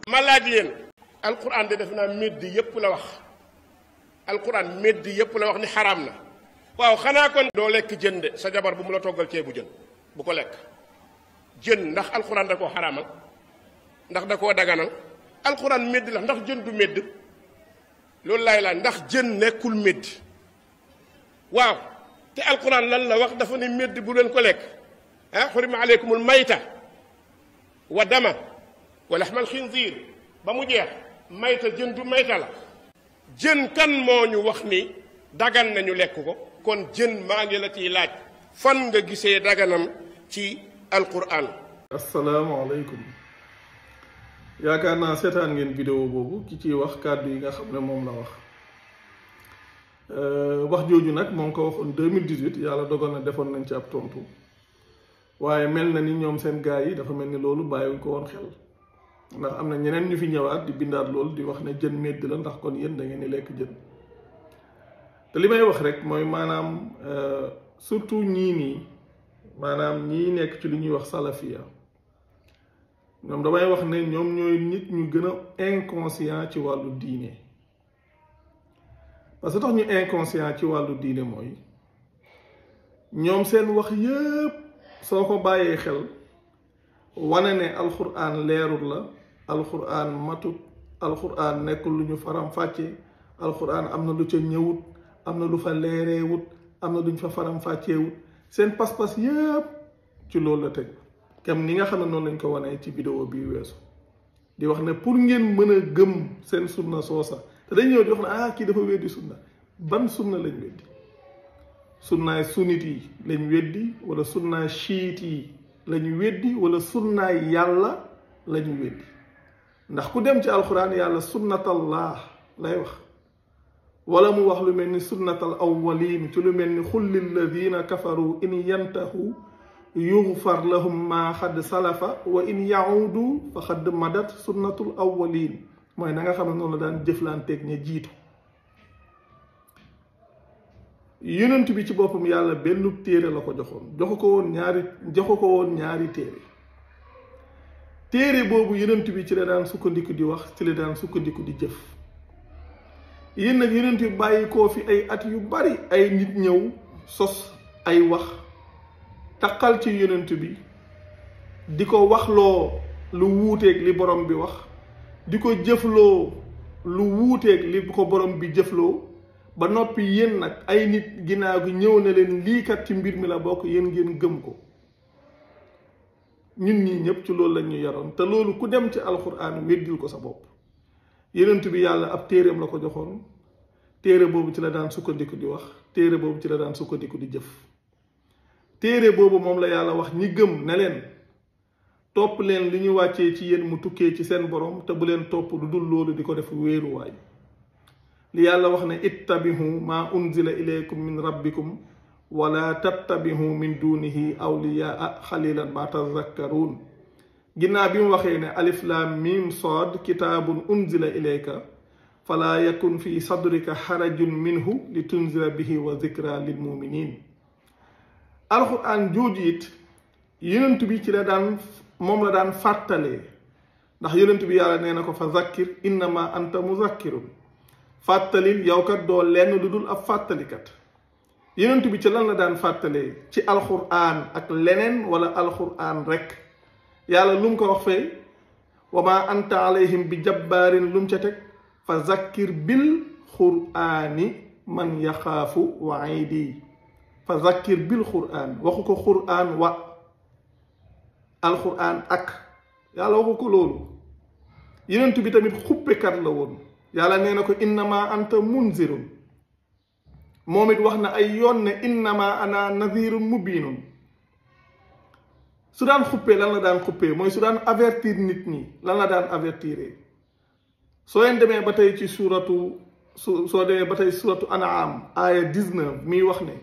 ma laaj leen alquran de def naa médd yépp la wax alquran médd yépp la wax ni xaraam na waaw xanaa kon doo lekk jën de sa jabar bu mu la toggal ceebu jën bu ko lekk jën ndax alquran da koo xaraamal ndax da koo daganal alquran médd la ndax jën du médd loolu laay laaj ndax jën nekkul médd waaw te alquran lan la wax dafa ne médd bu leen ko lekk ah xurima aleykumul mayta wa dama wa laxmal xinziir ba mu jeex mayta jën du mayta la jën kan moo ñu wax ni dagan nañu lekk ko kon jën maa ngi la ciy laaj fan nga gisee daganam ci alquran. asalaamaaleykum yaakaar naa seetaan ngeen vidéo boobu ki ciy wax kàddu yi nga xam ne moom la wax jooju nag moo ngi ko waxoon 2018 yàlla dogal na defoon nañ ci ab tontu waaye mel na ni ñoom seen gaay yi dafa mel ni loolu bàyyiwuñ ko woon xel ndax am na ñeneen ñu fi ñëwaat di bindaat loolu di wax ne jën médd la ndax kon yéen da ngeen di lekk jën te li may wax rek mooy maanaam surtout ñii nii maanaam ñii nekk ci li ñuy wax salafiya ñoom damay wax ne ñoom ñooy nit ñu gën a inconscient ci wàllu diine parce que tax ñu inconscient ci wàllu diine mooy ñoom seen wax yépp soo ko bàyyee xel wane ne alxuraan leerul la alxuraan matut alxuraan nekkul lu ñu faram fàcce alxuraan am na lu ca ñëwut am na lu fa leereewut am na lu ñu fa faram fàcceewut seen pas-pas yépp ci loolu la teg kem ni nga xam ne noonu lañ ko wanee ci vidéo bii weesu di wax ne pour ngeen mën a gëm seen sunna soosa te dañ ñëw di wax ne kii dafa weddi sunna ban sunna lañ weddi sunnaay sunnit yi lañ weddi wala sunnaay chiit yi lañu weddi wala sunnaay yàlla lañu weddi ndax ku dem ci alxuraan yàlla sunnatallah lay wax wala mu wax lu mel ni sunnatal awwalin ci lu mel ni xul lilladina kafaru in yantahu yughfar lahum ma xadd salafa wa in yaudu fa xadd madat sunnatul awwalin mooy na nga xam ne noonu la daan jëflanteeg ña jiitu yonent bi ci boppam yàlla benn téere la ko joxoon joxu ko woon ñaari téere boobu yonent bi ci la daan sukkandiku di wax ci la daan sukkandiku di jëf yéen nag yonent bi bàyyi koo fi ay at yu bari ay nit ñëw sos ay wax taqal ci yonent bi di ko waxloo lu wuuteeg li borom bi wax di ko jëfloo lu wuuteeg li ko borom bi jëfloo ba noppi yéen nag ay nit ginnaaw gi ñëw na leen lii kat ci mbir mi la bokk yéen ngeen gëm ko ñun ñii ñëpp ci loolu lañ ñu yaroon te loolu ku dem ci alxuraan weddil ko sa bopp yonent bi yàlla ab téereem la ko joxoon téere boobu ci la daan sukkandiku di wax téere boobu ci la daan sukkandiku di jëf téere boobu moom la yàlla wax ñi gëm ne leen topp leen li ñu wàccee ci yéen mu tukkee ci seen borom te bu leen topp lu dul loolu di ko def wéeruwaay li yàlla wax ne ittabihu ma unzila ilaykum min rabbikum wala tattabihu min dunihi awliyaa xalilan ma tazakkaruun ginnaaw bi mu waxee ne alif lam mim sood kitaabun unzila ilayka fala yakun fi sadrika xarajun minhu li tunzira bihi wa zikra lil muminin alxuraan jooju it yonent bi ci la daan moom la daan fàttalee ndax yonent bi yàlla nee na ko fa zakkir innama anta muzakkirun fàttalil yow kat doo lenn lu dul ab fàttalikat yonent bi ci lan la daan fàttalee ci alxuraan ak leneen wala alxuraan rek yàlla lu mu ko wax fee wa ma anta alayhim bi jabbaarin lu mu ca teg fa zakkir bil quraani man yaxaafu waidi fa zakkir bil quraan waxu ko quraan wa alxuraan ak yàlla waxu ko loolu yonent bi tamit xuppekat la woon yàlla nee na ko innama anta munzirun moom it wax na ay yoon ne innama ana nadirun mubinun su daan xuppee lan la daan xuppee mooy su daan avertir nit ñi lan la daan avertiré soo leen demee ba tey ci soo demee ba tey suratu an'am aaya 19 miy wax ne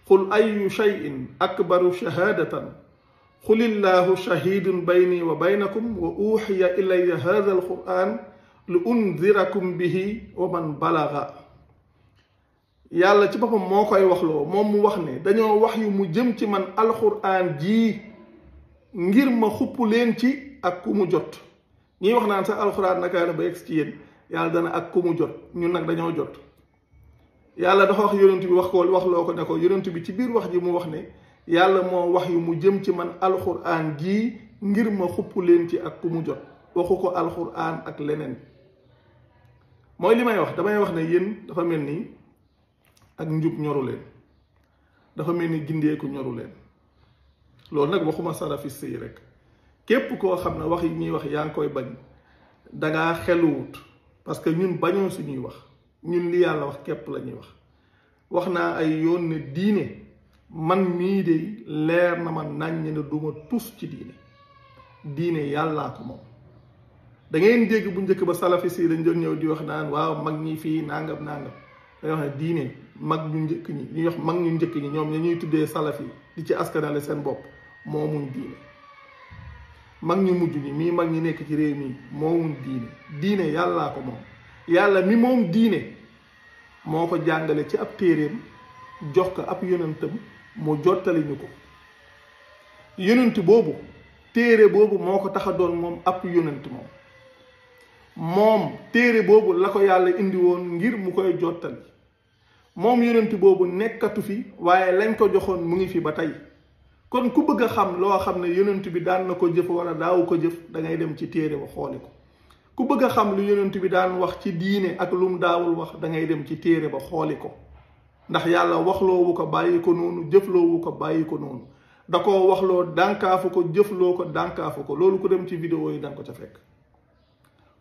qul ayu shay'in akbaru shahadatan qulillahu shahidun bayni wa baynakum wa uxiya ilayya hadha alquran lu unzirakum bihi wa man balaga yàlla ci boppam moo koy waxloo moom mu wax ne dañoo wax yu mu jëm ci man alquran jii ngir ma xupp leen ci ak ku mu jot ñiy wax naan sax alxuraan nakaana ba egg ci yéen yàlla dana ak ku mu jot ñun nag dañoo jot yàlla dafa wax yonent bi wax loo ko ne ko yonent bi ci biir wax ji mu wax ne yàlla moo wax yu mu jëm ci man alxuraan jii ngir ma xupp leen ci ak ku mu jot waxu ko alxuraan ak leneen mooy li may wax damay wax ne yéen dafa mel ni ak njub ñoru leen dafa mel ni gindeeku ñoru leen loolu nag waxuma salafiste yi rek képp koo xam ne wax yi ñuy wax yaa ngi koy bañ dangaa xeluwut parce que ñun bañoo suñuy wax ñun li yàlla wax képp la ñuy wax naa ay yoon ne diine man mii de leer na ma naññ ne duma tus ci diine yàllaa ko moom da ngeen dégg bu njëkk ba salafiste yi dañ doon ñëw di wax naan waaw mag ñi fii nangam nangam day wax ne diine mag ñu njëkk ñi ñuy wax mag ñu njëkk ñi ñoom ñuy tuddee salafi di ci askanale seen bopp moomuñ diine mag ñu mujj ñi mii mag ñi nekk ci réew mi moomuñ diine yàllaa ko moom yàlla mi moom diine moo ko jàngale ci ab téeréem jox ko ab yonentam mu jottali ñu ko yonent boobu téere boobu moo ko tax a doon moom ab yonent moom téere boobu la ko yàlla indi woon ngir mu koy jottali moom yonent boobu nekkatu fi waaye lañ ko joxoon mu ngi fi ba tey kon ku bëgg a xam loo xam ne yonent bi daan na ko jëf wala daawu ko jëf da ngay dem ci téere ba xooli ko ku bëgg a xam lu yonent bi daan wax ci diine ak lu mu daawul wax da ngay dem ci téere ba xooli ko ndax yàlla waxloowu ko bàyyi ko noonu jëfloowu ko bàyyi ko noonu da koo waxloo dànkaafu ko jëfloo ko dànkaafu ko loolu ku dem ci vidéo yi danga ko ca fekk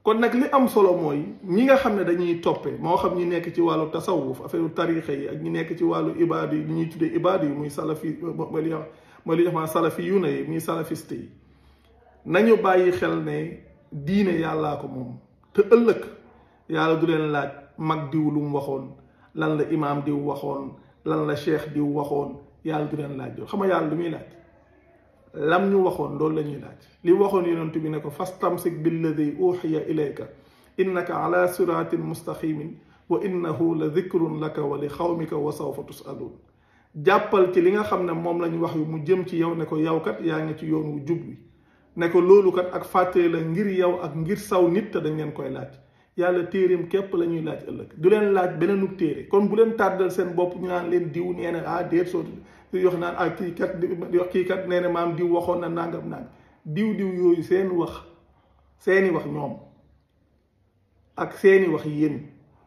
kon nag li am solo mooy ñi nga xam ne dañuy toppe moo xam ñi nekk ci wàllu tasawuf affaire tarixa yi ak ñi nekk ci wàllu ibaadu yi li ñuy tuddee ibaadu yi muy salafi mooy li ñuy salafi yu ne yi muy salafiste yi nañu bàyyi xel ne diine yàllaa ko moom te ëllëg yàlla du leen laaj mag diw lu mu waxoon lan la imaam diw waxoon lan la cheikh diw waxoon yàlla du leen laaj xam nga yàlla lu muy laaj lam ñu waxoon loolu la ñuy laaj li waxoon yonent bi ne ko fastamsik billadi uxiya ilayka innaka ala siratin mustaqimin wa innahu la dikrun laka wa li xawmika wa sawfa tusalun jàppal ci li nga xam ne moom lañ wax yu mu jëm ci yow ne ko yow kat yaa ngi ci yoon wu jub wi ne ko loolu kat ak fàttee la ngir yow ak ngir saw nit te dañ leen koy laaj yàlla téereem képp la ñuy laaj ëllëg du leen laaj beneenub téere kon bu leen tàddal seen bopp ñu naan leen diw nee na déet soo di wax naan ah kii kat nee na maam diw waxoon na nangam nang diw yooyu seen wax seeni wax ñoom ak seeni wax yéen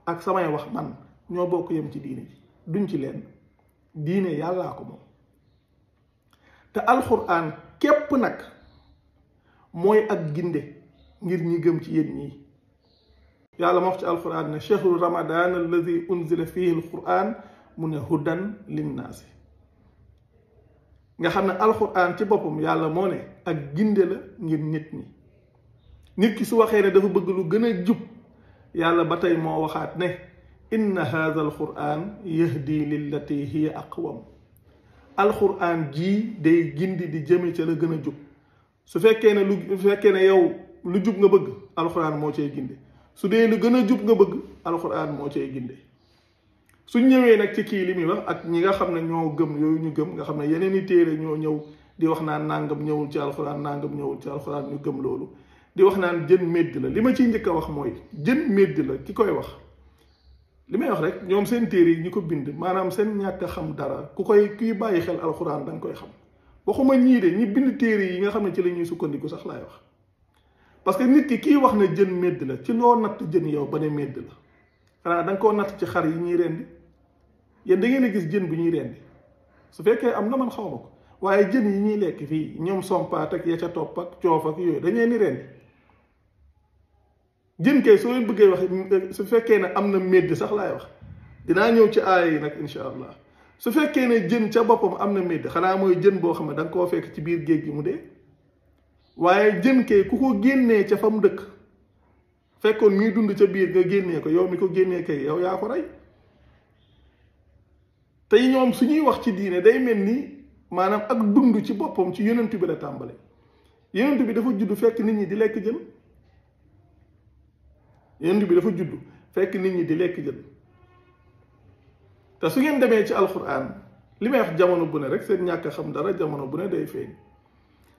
ak samay wax man ñoo bokk yem ci diine ji duñ ci leen diine yàllaa ko moom te alxuraan képp nag mooy ak ginde ngir ñi gëm ci yéen ñii yàlla ma wax ci alxuraan ne chahru ramadan alladi unzila fihi alquran mu ne hudan linnaasi nga xam ne alxuraan ci boppam yàlla moo ne ak ginde la ngir nit ki su waxee ne dafa bëgg lu gën a jub yàlla ba tey moo waxaat ne inna hadha alquran yahdi lillati hiya aqwam alquran jii day gindi di jëme ca la gën a jub su fekkee ne yow lu jub nga bëgg alquran moo cay ginde su dee lu gën a jub nga bëgg alquran moo cay ginde suñ ñëwee nag ci kii li muy wax ak ñi nga xam ne ñoo gëm yooyu ñu gëm nga xam ne yeneen i téere ñoo ñëw di wax naan nangam ñëwul ci alxuraan nangam ñëwul ci alxuraan ñu gëm loolu di wax naan jën médd la li ma ciy njëkk a wax mooy jën médd la ki koy wax li may wax rek ñoom seen téere yi ñi ko bind maanaam seen ñàkk a xam dara kuy bàyyi xel alxuraan da nga koy xam waxuma ñii de ñi bind téere yi nga xam ne ci la ñuy sukkandiku sax laay wax parce que nit ki kii wax ne jën médd la ci loo natt jën yow ba ne médd la xanaa da nga koo natt ci xar yi ñuy rendi yéen da ngeen a gis jën bu ñuy rendi su fekkee am na man xaw ma ko waaye jën yi ñuy lekk fii ñoom sompaat ak ya ca topp ak coof ak yooyu dañu leen di rendi jën kay soo leen bëggee wax su fekkee ne am na médd sax laay wax dinaa ñëw ci aaya yi nag incha allah su fekkee ne jën ca boppam am na médd xanaa mooy jën boo xam ne da nga koo fekk ci biir géej gi mu dee waaye jën kay ku ko génnee ca fa mu dëkk fekkoon muy dund ca biir nga génnee ko yow mi ko génnee kay yow yaa ko rey tey ñoom su ñuy wax ci diine day mel ni maanaam ak dund ci boppam ci yonent bi la tàmbale yonent bi dafa judd fekk nit ñi di lekk jën yonent bi dafa judd fekk nit ñi di lekk jën te su ngeen demee ci alxuraan li may wax jamono bu ne rek seen ñàkk xam dara jamono bu ne day feeñ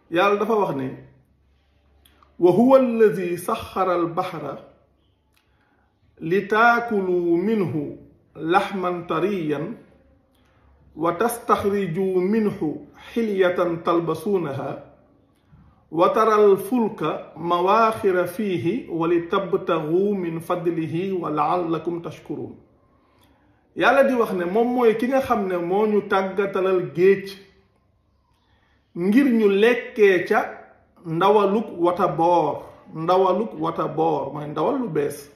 yàlla dafa wax ne wa huwa alladi saxara albahra li taakulu minhu laxman tariyan wa tastaxriju minhu xilyatan talbasuunaha wa tara alfulka mawaaxira fiihi wa li tabtagu min fadlihi wa laallakum tashkuruun. yàlla di wax ne moom mooy ki nga xam ne moo ñu tàggatalal géej ngir ñu lekkee ca ndawaluk wata boor mooy ndawal lu bees.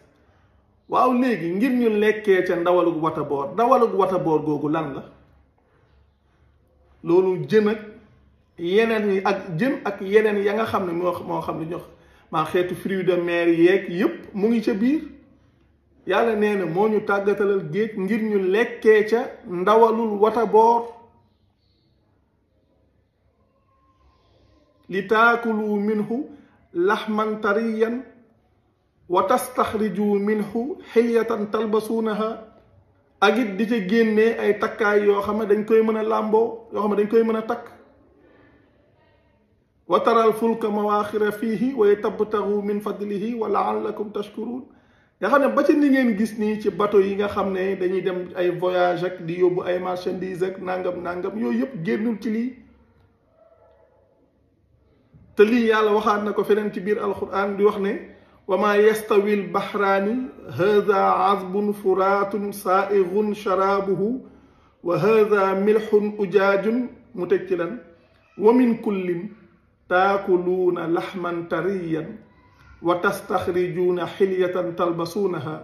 waaw léegi ngir ñu lekkee ca ndawaluk wata boor googu lan la? loolu jën ak yeneen yi ak yeneen ya nga xam ne moo xam ne ñox maa xeetu fruits de mer yeeg yépp mu ngi ca biir. yàlla nee na moo ñu tàggatalal géej ngir ñu lekkee ca ndawalul wata boor. li taakulu minhu laxman tariyan wa tastaxriju minhu xilyatan talbasuunaha. ak it di ca génnee ay takkaay yoo xam ne dañ koy mën a làmboo yoo xam ne dañ koy mën a takk. wa taral fulka mawaaxira fiihi wa tabtagu min fadlihi wa laallakum tashkuruun. nga xam ne ba ci ni ngeen gis nii ci bateau yi nga xam ne dañuy dem ay voyage ak di yóbbu ay marchandises ak nangam yooyu yëpp génnul ci lii. te lii yàlla waxaat na ko feneen ci biir alquran di wax ne wa maa yastawi lbahraani haada azbun furaatun saaigun sharaabuhu wa haada milxun ujaajun mu teg ci lan wa min kullin taakuluuna laxman tariyan wa tastaxrijuuna xilyatan talbasuunaha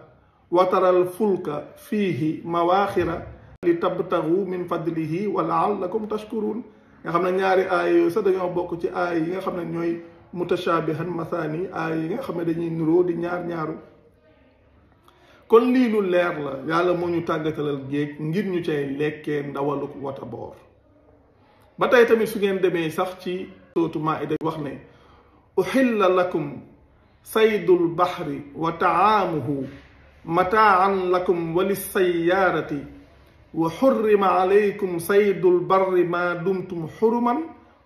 wa taral fulka fiihi mawaaxira li tabtagu min fadlihi wa laallakum tashkuruun. nga xam ne ñaari aaya yooyu sax dañoo bokk ci aaya yi nga xam ne ñooy mutashaabihan masaani aaya yi nga xam ne dañuy nuroo di ñaaru. kon lii lu leer la yàlla moo ñu tàggatalal géej ngir ñu cay lekkee ndawaluk wata boor. ba tey tamit su ngeen demee sax ci sootu Maa'ida wax ne uxilla lakum saydul baxri wa taamuhu mataan lakum wa lissayaarati wa xurrima alaykum saydul barri ma dumtum xuruman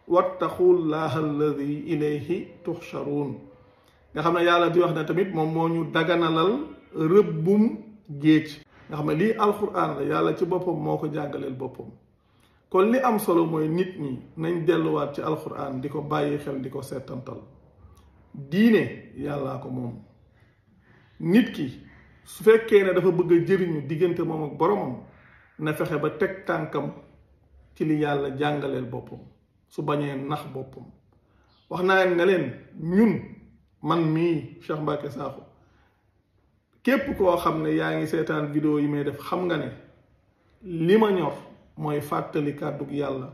wattaqullaha alladi ilayhi tuxcharuun. nga xam ne yàlla di wax ne tamit moom moo ñu daganalal rëbbum géej. nga xam ne lii alquran la yàlla ci boppam moo ko jàngaleel boppam. kon li am solo mooy nit ñi nañ delluwaat ci alquran di ko bàyyi xel di ko seetantal. diine yàllaa ko moom. nit ki su fekkee ne dafa bëgg a jëriñu diggante moom ak boromam na fexe ba teg tànkam ci li yàlla jàngaleel boppam su bañee nax boppam. wax naa leen ne leen ñun man mii Cheikh Mbacké Sakho képp koo xam ne yaa ngi seetaan vidéo yi may def xam nga ne li ma ñor mooy fàttali kàddug yàlla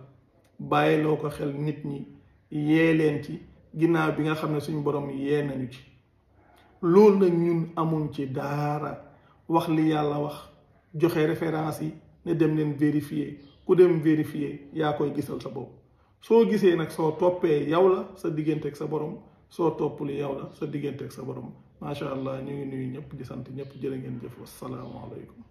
bàyyiloo ko xel nit ñi yee leen ci ginnaaw bi nga xam ne suñu borom yee nañu ci. loolu nag ñun amuñ ci daara wax li yàlla wax joxe référence yi ne dem leen vérifier ku dem vérifier yaa koy gisal sa bopp. soo gisee nag soo toppee yow la sa diggante ak sa borom soo toppuli yow la sa diggante ak sa borom. macha allah ñu ngi nuyu ñëpp di sant ñëpp jërë ngeen jëf wassalaamu aleykum.